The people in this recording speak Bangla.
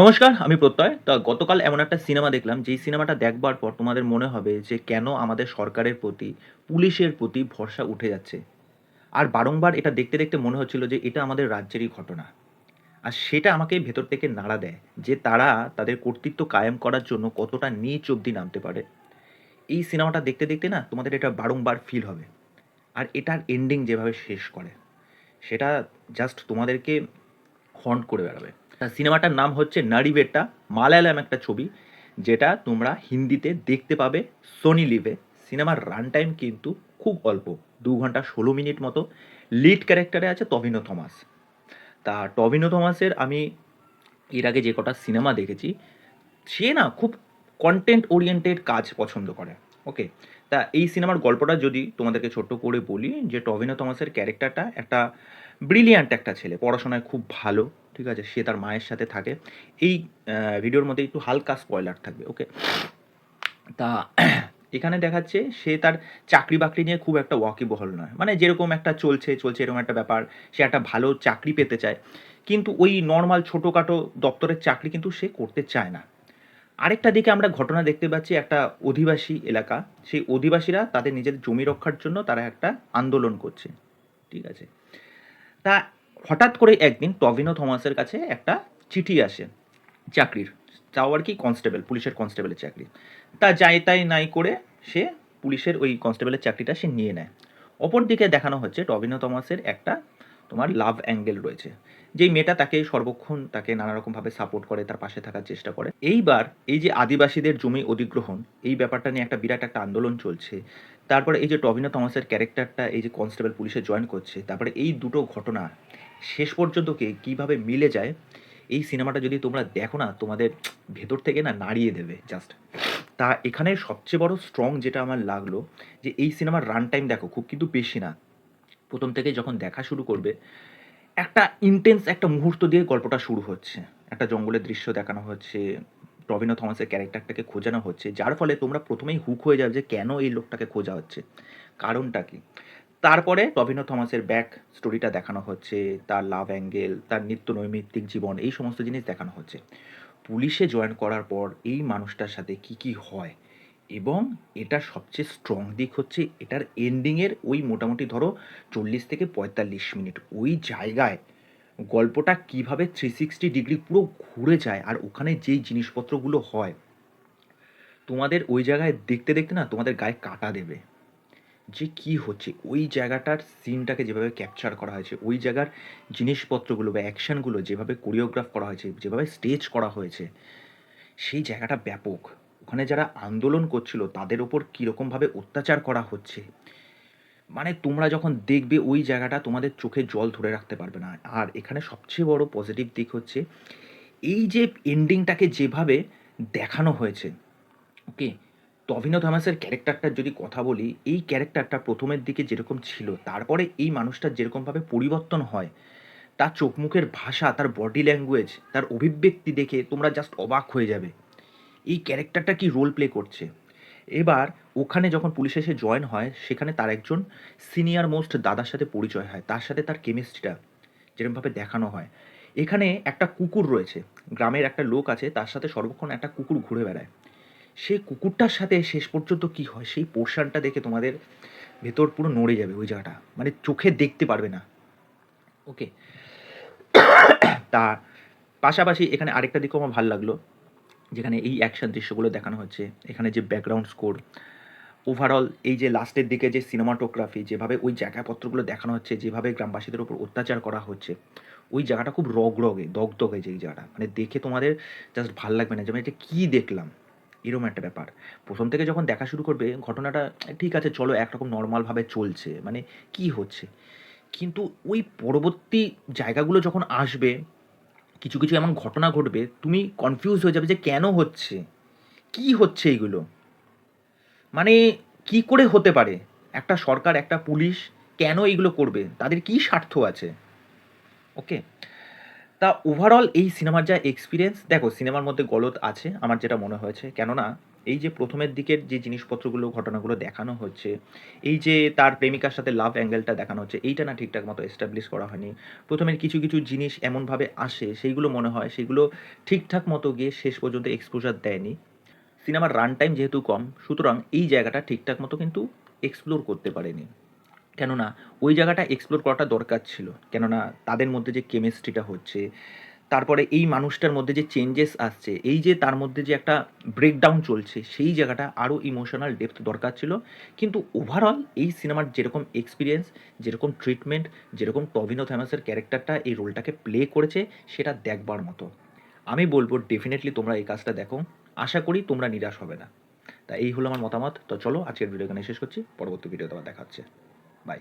নমস্কার, আমি প্রত্যয়। তা গতকাল এমন একটা সিনেমা দেখলাম, যেই সিনেমাটা দেখবার পর তোমাদের মনে হবে যে কেন আমাদের সরকারের প্রতি, পুলিশের প্রতি ভরসা উঠে যাচ্ছে। আর বারংবার এটা দেখতে, দেখতে মনে হচ্ছিল যে এটা আমাদের রাজ্যেরই ঘটনা। আর সেটা আমাকে ভেতর থেকে নাড়া দেয় যে তারা তাদের কর্তৃত্ব কায়েম করার জন্য কতটা নিচ অব্দি নামতে পারে। এই সিনেমাটা দেখতে, দেখতে না তোমাদের এটা বারংবার ফিল হবে। আর এটার এন্ডিং যেভাবে শেষ করে, সেটা জাস্ট তোমাদেরকে হন্ট করে বেড়াবে। সিনেমাটার নাম হচ্ছে নারিবেটা, মালায়ালাম একটা ছবি, যেটা তোমরা হিন্দিতে দেখতে পাবে সোনি লিভে। সিনেমার রান টাইম কিন্তু খুব অল্প, 2 ঘন্টা 16 মিনিট মতো। লিড ক্যারেক্টারে আছে টভিনো থমাস। তা টভিনো থমাসের আমি এর আগে যে কটা সিনেমা দেখেছি, সে না খুব কন্টেন্ট ওরিয়েন্টেড কাজ পছন্দ করে। ওকে, তা এই সিনেমার গল্পটা যদি তোমাদেরকে ছোট্ট করে বলি, যে টভিনো থমাসের ক্যারেক্টারটা একটা ব্রিলিয়ান্ট একটা ছেলে, পড়াশোনায় খুব ভালো। ঠিক আছে, সে তার মায়ের সাথে থাকে। এই ভিডিওর মধ্যে একটু হালকা স্পয়লার থাকবে। ওকে, তা এখানে দেখাচ্ছে সে তার চাকরি বাকরি নিয়ে খুব একটা ওয়াকিবহল নয়, মানে যেরকম একটা চলছে চলছে এরকম একটা ব্যাপার। সে একটা ভালো চাকরি পেতে চায়, কিন্তু ওই নর্মাল ছোটোখাটো দপ্তরের চাকরি কিন্তু সে করতে চায় না। আরেকটা দিকে আমরা ঘটনা দেখতে পাচ্ছি, একটা অধিবাসী এলাকা, সেই অধিবাসীরা তাদের নিজেদের জমি রক্ষার জন্য তারা একটা আন্দোলন করছে। ঠিক আছে, তা হঠাৎ করে একদিন টভিনো থমাসের কাছে একটা চিঠি আসে চাকরির, তাও আর কি কনস্টেবল, পুলিশের কনস্টেবলের চাকরি। তা যাই তাই নাই করে সে পুলিশের ওই কনস্টেবলের চাকরিটা সে নিয়ে নেয়। অপর দিকে দেখানো হচ্ছে টভিনো থমাসের একটা তোমার লাভ অ্যাঙ্গেল রয়েছে, যেই মেয়েটা তাকে সর্বক্ষণ তাকে নানা রকমভাবে সাপোর্ট করে, তার পাশে থাকার চেষ্টা করে। এইবার এই যে আদিবাসীদের জমি অধিগ্রহণ, এই ব্যাপারটা নিয়ে একটা বিরাট একটা আন্দোলন চলছে। তারপরে এই যে টভিনো থমাসের ক্যারেক্টারটা এই যে কনস্টেবল পুলিশে জয়েন করছে, তারপরে এই দুটো ঘটনা শেষ পর্যন্ত কীভাবে মিলে যায়, এই সিনেমাটা যদি তোমরা দেখো না, তোমাদের ভেতর থেকে না নাড়িয়ে দেবে জাস্ট। তা এখানে সবচেয়ে বড় স্ট্রং যেটা আমার লাগলো, যে এই সিনেমার রান টাইম দেখো খুব কিন্তু বেশি না। প্রথম থেকে যখন দেখা শুরু করবে, একটা ইন্টেন্স একটা মুহূর্ত দিয়ে গল্পটা শুরু হচ্ছে। একটা জঙ্গলের দৃশ্য দেখানো হচ্ছে, টভিনো থমাসের ক্যারেক্টারটাকে খোঁজানো হচ্ছে, যার ফলে তোমরা প্রথমেই হুক হয়ে যাবে যে কেন এই লোকটাকে খোঁজা হচ্ছে, কারণটা কী। তারপরে টভিনো থমাসের ব্যাক স্টোরিটা দেখানো হচ্ছে, তার লাভ অ্যাঙ্গেল, তার নিত্য নৈমিত্তিক জীবন, এই সমস্ত জিনিস দেখানো হচ্ছে। পুলিশে জয়েন করার পর এই মানুষটার সাথে কি কি হয়, এবং এটার সবচেয়ে স্ট্রং দিক হচ্ছে এটার এন্ডিংয়ের ওই মোটামুটি ধরো 40 থেকে 45 মিনিট, ওই জায়গায় গল্পটা কিভাবে 360 ডিগ্রি পুরো ঘুরে যায়, আর ওখানে যেই জিনিসপত্রগুলো হয়, তোমাদের ওই জায়গায় দেখতে দেখতে না তোমাদের গায়ে কাটা দেবে যে কি হচ্ছে। ওই জায়গাটার সিনটাকে যেভাবে ক্যাপচার করা হয়েছে, ওই জায়গার জিনিসপত্রগুলো বা অ্যাকশনগুলো যেভাবে কোরিওগ্রাফ করা হয়েছে, যেভাবে স্টেজ করা হয়েছে, সেই জায়গাটা ব্যাপক। ওখানে যারা আন্দোলন করছিল তাদের ওপর কীরকমভাবে অত্যাচার করা হচ্ছে, মানে তোমরা যখন দেখবে ওই জায়গাটা তোমাদের চোখে জল ধরে রাখতে পারবে না। আর এখানে সবচেয়ে বড় পজিটিভ দিক হচ্ছে এই যে এন্ডিংটাকে যেভাবে দেখানো হয়েছে। ওকে, টভিনো থমাসের ক্যারেক্টারটার যদি কথা বলি, এই ক্যারেক্টারটা প্রথমের দিকে যেরকম ছিল, তারপরে এই মানুষটার যেরকমভাবে পরিবর্তন হয়, তার চোখ মুখের ভাষা, তার বডি ল্যাঙ্গুয়েজ, তার অভিব্যক্তি দেখে তোমরা জাস্ট অবাক হয়ে যাবে এই ক্যারেক্টারটা কি রোল প্লে করছে। এবার ওখানে যখন পুলিশ এসে জয়েন হয়, সেখানে তার একজন সিনিয়র মোস্ট দাদার সাথে পরিচয় হয়, তার সাথে তার কেমিস্ট্রিটা যেরকমভাবে দেখানো হয়। এখানে একটা কুকুর রয়েছে, গ্রামের একটা লোক আছে, তার সাথে সর্বক্ষণ একটা কুকুর ঘুরে বেড়ায়। সেই কুকুরটার সাথে শেষ পর্যন্ত কি হয়, সেই পোর্শনটা দেখে তোমাদের ভেতর পুরো নড়ে যাবে, ওই জায়গাটা মানে চোখে দেখতে পারবে না। ওকে, তা পাশাপাশি এখানে আরেকটা দিকও আমার ভালো লাগলো, যেখানে এই অ্যাকশন দৃশ্যগুলো দেখানো হচ্ছে, এখানে যে ব্যাকগ্রাউন্ড স্কোর, ওভারঅল এই যে লাস্টের দিকে যে সিনেমাটোগ্রাফি, যেভাবে ওই জায়গাপত্রগুলো দেখানো হচ্ছে, যেভাবে গ্রামবাসীদের উপর অত্যাচার করা হচ্ছে, ওই জায়গাটা খুব রগরগে দগদগে, যে এই জায়গাটা মানে দেখে তোমাদের জাস্ট ভাল লাগবে না যে আমি এটা কী দেখলাম, এরকম একটা ব্যাপার। প্রথম থেকে যখন দেখা শুরু করবে ঘটনাটা, ঠিক আছে চলো একরকম নর্মালভাবে চলছে, মানে কি হচ্ছে, কিন্তু ওই পরবর্তী জায়গাগুলো যখন আসবে, কিছু কিছু এমন ঘটনা ঘটবে, তুমি কনফিউজ হয়ে যাবে যে কেন হচ্ছে, কি হচ্ছে এইগুলো, মানে কি করে হতে পারে, একটা সরকার একটা পুলিশ কেন এইগুলো করবে, তাদের কি স্বার্থ আছে। ওকে, তা ওভারঅল এই সিনেমার যা এক্সপেরিয়েন্স, দেখো সিনেমার মধ্যে গলদ আছে আমার যেটা মনে হয়েছে। কেননা এই যে প্রথমের দিকের যে জিনিসপত্রগুলো, ঘটনাগুলো দেখানো হচ্ছে, এই যে তার প্রেমিকার সাথে লাভ অ্যাঙ্গেলটা দেখানো হচ্ছে, এইটা না ঠিকঠাক মতো এস্টাবলিশ করা হয়নি। প্রথমের কিছু কিছু জিনিস এমনভাবে আসে, সেইগুলো মনে হয় সেগুলো ঠিকঠাক মতো গিয়ে শেষ পর্যন্ত এক্সপোজার দেয়নি। সিনেমার রান টাইম যেহেতু কম, সুতরাং এই জায়গাটা ঠিকঠাক মতো কিন্তু এক্সপ্লোর করতে পারেনি। কেননা ওই জায়গাটা এক্সপ্লোর করাটা দরকার ছিল। কেননা তাদের মধ্যে যে কেমিস্ট্রিটা হচ্ছে, তারপরে এই মানুষটার মধ্যে যে চেঞ্জেস আসছে, এই যে তার মধ্যে যে একটা ব্রেকডাউন চলছে, সেই জায়গাটা আরও ইমোশনাল ডেপথ দরকার ছিল। কিন্তু ওভারঅল এই সিনেমার যেরকম এক্সপিরিয়েন্স, যেরকম ট্রিটমেন্ট, যেরকম টবিনো থ্যামাসের ক্যারেক্টারটা এই রোলটাকে প্লে করেছে, সেটা দেখবার মতো। আমি বলবো ডেফিনেটলি তোমরা এই কাজটা দেখো। আশা করি তোমরা নিরাশ হবে না। তা এই হলো আমার মতামত। তো চলো আজকের ভিডিও এখানে শেষ করছি, পরবর্তী ভিডিওতে আবার দেখা হচ্ছে। বাই।